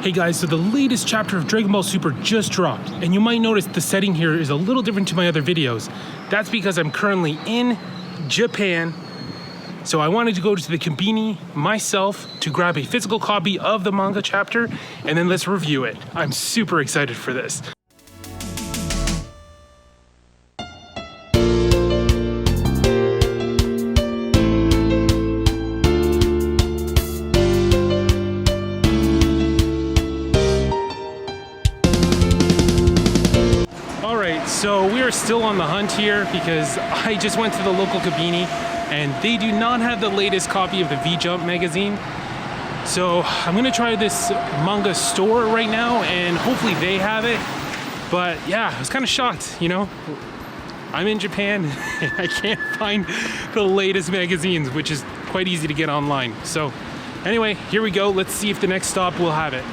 Hey guys, so the latest chapter of Dragon Ball Super just dropped, and you might notice the setting here is a little different to my other videos. That's because I'm currently in Japan, so I wanted to go to the Konbini myself to grab a physical copy of the manga chapter, and then let's review it. I'm super excited for this. So we are still on the hunt here because I just went to the local Konbini and they do not have the latest copy of the VJump Magazine. So I'm gonna try this manga store right now and hopefully they have it. But yeah, I was kind of shocked, you know? I'm in Japan and I can't find the latest magazines, which is quite easy to get online. So anyway, here we go. Let's see if the next stop will have it.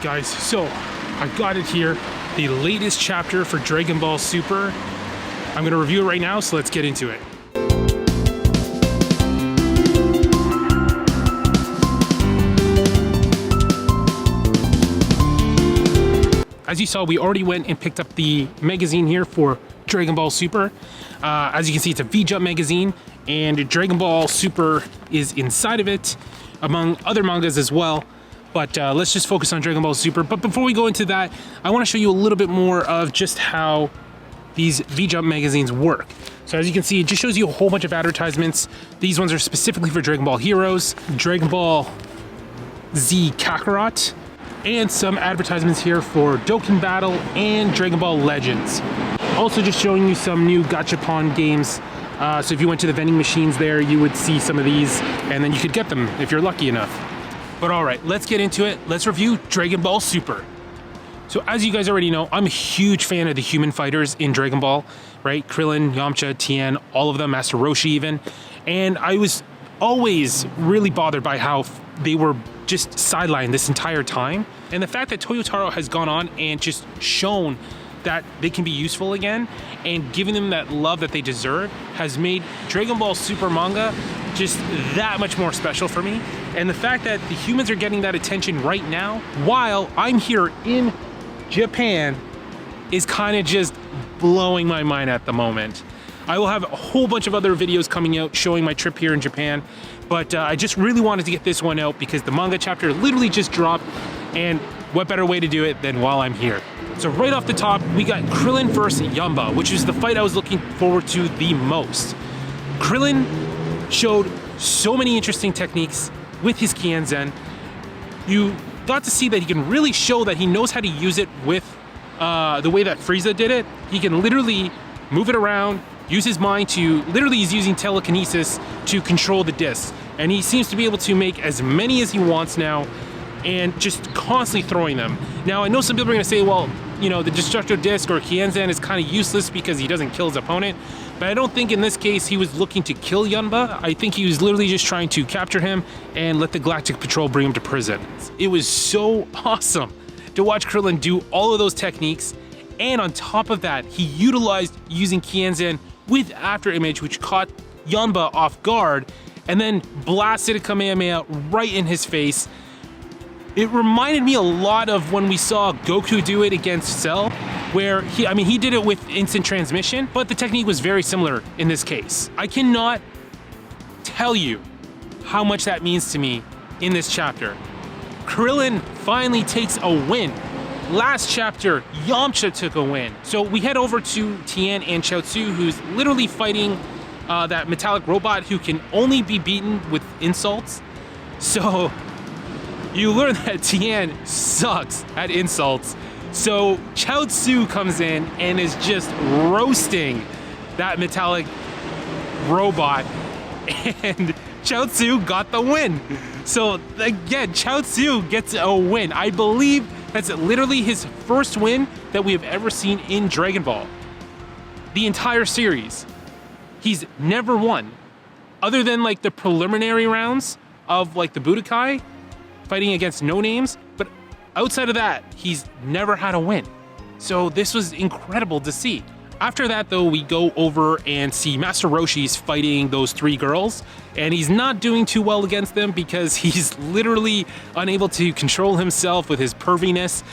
Guys, so I got it here, the latest chapter for Dragon Ball Super. I'm gonna review it right now, so let's get into it. As you saw, we already went and picked up the magazine here for Dragon Ball Super. As you can see, it's a VJump magazine, and Dragon Ball Super is inside of it, among other mangas as well. But let's just focus on Dragon Ball Super. But before we go into that, I want to show you a little bit more of just how these VJump magazines work. So as you can see, it just shows you a whole bunch of advertisements. These ones are specifically for Dragon Ball Heroes, Dragon Ball Z Kakarot, and some advertisements here for Dokkan Battle and Dragon Ball Legends. Also just showing you some new gachapon games. So if you went to the vending machines there, you would see some of these, and then you could get them if you're lucky enough. But all right, let's get into it. Let's review Dragon Ball Super. So as you guys already know, I'm a huge fan of the human fighters in Dragon Ball, right? Krillin, Yamcha, Tien, all of them, Master Roshi even. And I was always really bothered by how they were just sidelined this entire time. And the fact that Toyotaro has gone on and just shown that they can be useful again and giving them that love that they deserve has made Dragon Ball Super manga just that much more special for me. And the fact that the humans are getting that attention right now while I'm here in Japan is kind of just blowing my mind at the moment. I will have a whole bunch of other videos coming out showing my trip here in Japan, but I just really wanted to get this one out because the manga chapter literally just dropped, and what better way to do it than while I'm here. So right off the top, we got Krillin versus Yamba, which is the fight I was looking forward to the most. Krillin showed so many interesting techniques with his Kianzen. You got to see that he can really show that he knows how to use it with the way that Frieza did it. He can literally move it around, use his mind to, literally he's using telekinesis to control the discs. And he seems to be able to make as many as he wants now and just constantly throwing them. Now, I know some people are gonna say, well, you know, the Destructo Disc or Kianzen is kind of useless because he doesn't kill his opponent. But I don't think in this case he was looking to kill Yamba. I think he was literally just trying to capture him and let the Galactic Patrol bring him to prison. It was so awesome to watch Krillin do all of those techniques. And on top of that, he utilized using Kianzen with After Image, which caught Yamba off guard and then blasted a Kamehameha right in his face. It reminded me a lot of when we saw Goku do it against Cell, where he did it with instant transmission, but the technique was very similar in this case. I cannot tell you how much that means to me in this chapter. Krillin finally takes a win. Last chapter, Yamcha took a win. So we head over to Tien and Chiaotzu, who's literally fighting that metallic robot who can only be beaten with insults. So you learn that Tien sucks at insults. So Chiaotzu comes in and is just roasting that metallic robot, and Chiaotzu got the win. So again, Chiaotzu gets a win. I believe that's literally his first win that we have ever seen in Dragon Ball. The entire series, he's never won, other than like the preliminary rounds of like the Budokai, fighting against no names. But outside of that, he's never had a win. So this was incredible to see. After that, though, we go over and see Master Roshi's fighting those 3 girls, and he's not doing too well against them because he's literally unable to control himself with his perviness.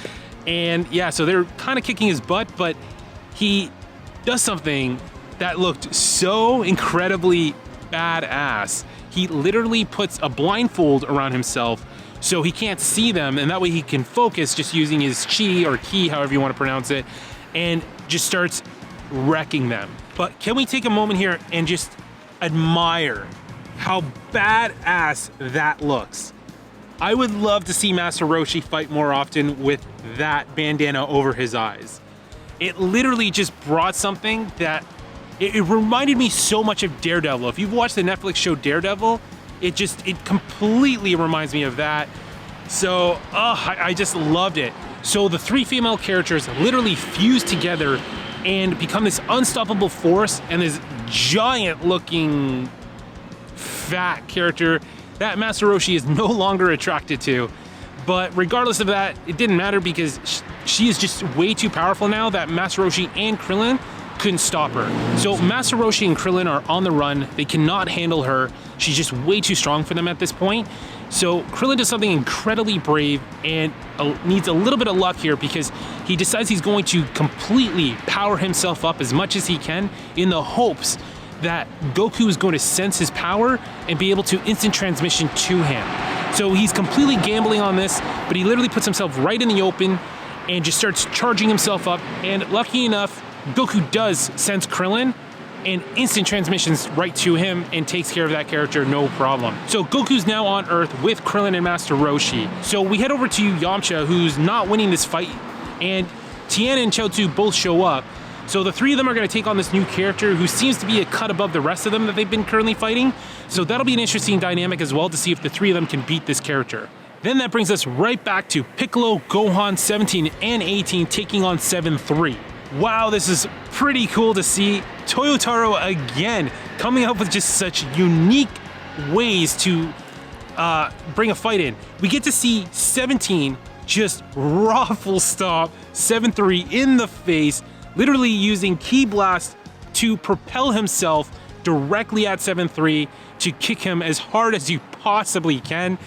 And yeah, so they're kind of kicking his butt, but he does something that looked so incredibly badass. He literally puts a blindfold around himself so he can't see them, and that way he can focus just using his chi or ki, however you want to pronounce it, and just starts wrecking them. But can we take a moment here and just admire how badass that looks? I would love to see Master Roshi fight more often with that bandana over his eyes. It literally just brought something that it reminded me so much of Daredevil. If you've watched the Netflix show Daredevil, it completely reminds me of that. So I just loved it. So the 3 female characters literally fuse together and become this unstoppable force, and this giant looking fat character that Master Roshi is no longer attracted to. But regardless of that, it didn't matter because she is just way too powerful now that Master Roshi and Krillin couldn't stop her. So Master Roshi and Krillin are on the run. They cannot handle her. She's just way too strong for them at this point. So Krillin does something incredibly brave and needs a little bit of luck here because he decides he's going to completely power himself up as much as he can in the hopes that Goku is going to sense his power and be able to instant transmission to him. So he's completely gambling on this, but he literally puts himself right in the open and just starts charging himself up. And lucky enough, Goku does sense Krillin and instant transmissions right to him and takes care of that character no problem. So Goku's now on Earth with Krillin and Master Roshi. So we head over to Yamcha, who's not winning this fight, and Tien and Chiaotzu both show up. So the 3 of them are going to take on this new character who seems to be a cut above the rest of them that they've been currently fighting. So that'll be an interesting dynamic as well to see if the 3 of them can beat this character. Then that brings us right back to Piccolo, Gohan 17 and 18 taking on 7-3. Wow, this is pretty cool to see. Toyotaro again coming up with just such unique ways to bring a fight in. We get to see 17 just ruffle stomp 7-3 in the face, literally using Ki Blast to propel himself directly at 7-3 to kick him as hard as you possibly can.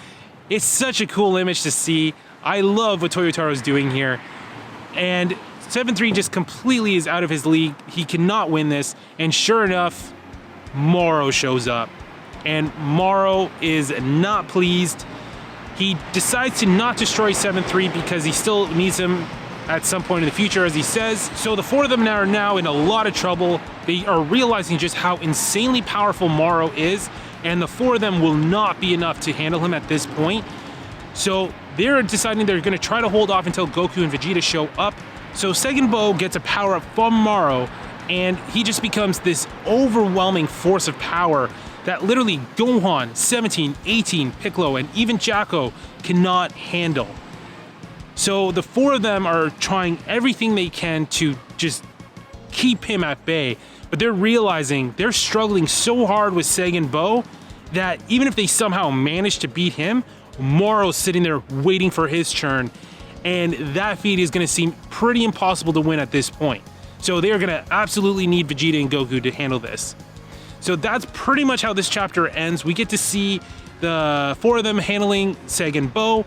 It's such a cool image to see. I love what Toyotaro's doing here. And 7-3 just completely is out of his league. He cannot win this. And sure enough, Morrow shows up. And Morrow is not pleased. He decides to not destroy 7-3 because he still needs him at some point in the future, as he says. So the 4 of them are now in a lot of trouble. They are realizing just how insanely powerful Morrow is, and the 4 of them will not be enough to handle him at this point. So they're deciding they're going to try to hold off until Goku and Vegeta show up. So Segenbo gets a power-up from Morrow, and he just becomes this overwhelming force of power that literally Gohan, 17, 18, Piccolo, and even Jacko cannot handle. So the 4 of them are trying everything they can to just keep him at bay, but they're realizing they're struggling so hard with Segenbo that even if they somehow manage to beat him, Morrow's sitting there waiting for his turn, and that feat is going to seem pretty impossible to win at this point. So they are going to absolutely need Vegeta and Goku to handle this. So that's pretty much how this chapter ends. We get to see the 4 of them handling Segenbo,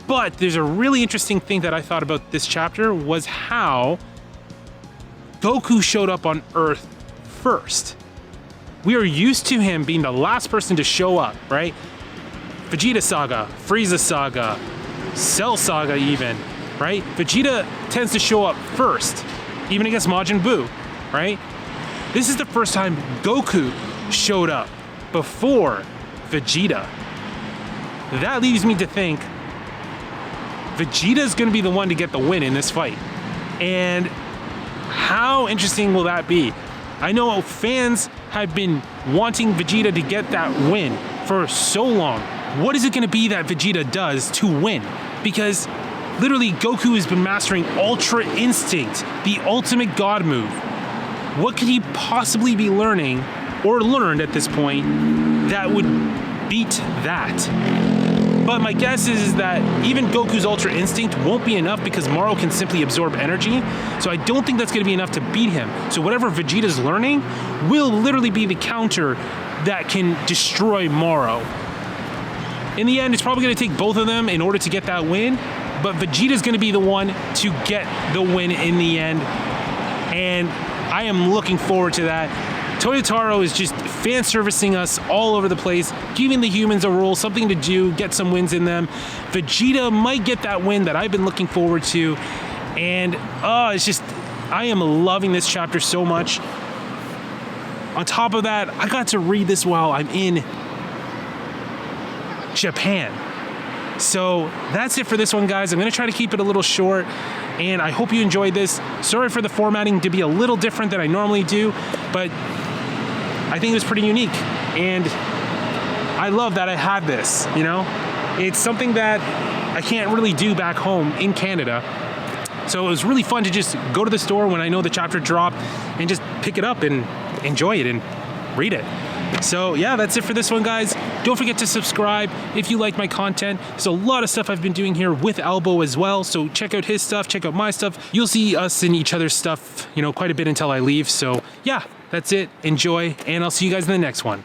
but there's a really interesting thing that I thought about this chapter was how Goku showed up on Earth first. We are used to him being the last person to show up, right? Vegeta Saga, Frieza Saga, Cell Saga even, right? Vegeta tends to show up first, even against Majin Buu, right? This is the first time Goku showed up before Vegeta. That leads me to think Vegeta's gonna be the one to get the win in this fight. And how interesting will that be? I know fans have been wanting Vegeta to get that win for so long. What is it going to be that Vegeta does to win? Because literally Goku has been mastering Ultra Instinct, the ultimate God move. What could he possibly be learning or learned at this point that would beat that? But my guess is that even Goku's Ultra Instinct won't be enough because Morrow can simply absorb energy. So I don't think that's going to be enough to beat him. So whatever Vegeta's learning will literally be the counter that can destroy Morrow. In the end, it's probably going to take both of them in order to get that win. But Vegeta's going to be the one to get the win in the end. And I am looking forward to that. Toyotaro is just fan servicing us all over the place, giving the humans a role, something to do, get some wins in them. Vegeta might get that win that I've been looking forward to. And it's just, I am loving this chapter so much. On top of that, I got to read this while I'm in Japan. So that's it for this one, guys. I'm going to try to keep it a little short, and I hope you enjoyed this. Sorry for the formatting to be a little different than I normally do, but I think it was pretty unique, and I love that I had this, you know? It's something that I can't really do back home in Canada. So it was really fun to just go to the store when I know the chapter dropped and just pick it up and enjoy it and read it. So yeah, that's it for this one, guys. Don't forget to subscribe if you like my content. There's a lot of stuff I've been doing here with Albo as well. So check out his stuff, check out my stuff. You'll see us in each other's stuff, you know, quite a bit until I leave. So yeah, that's it. Enjoy, and I'll see you guys in the next one.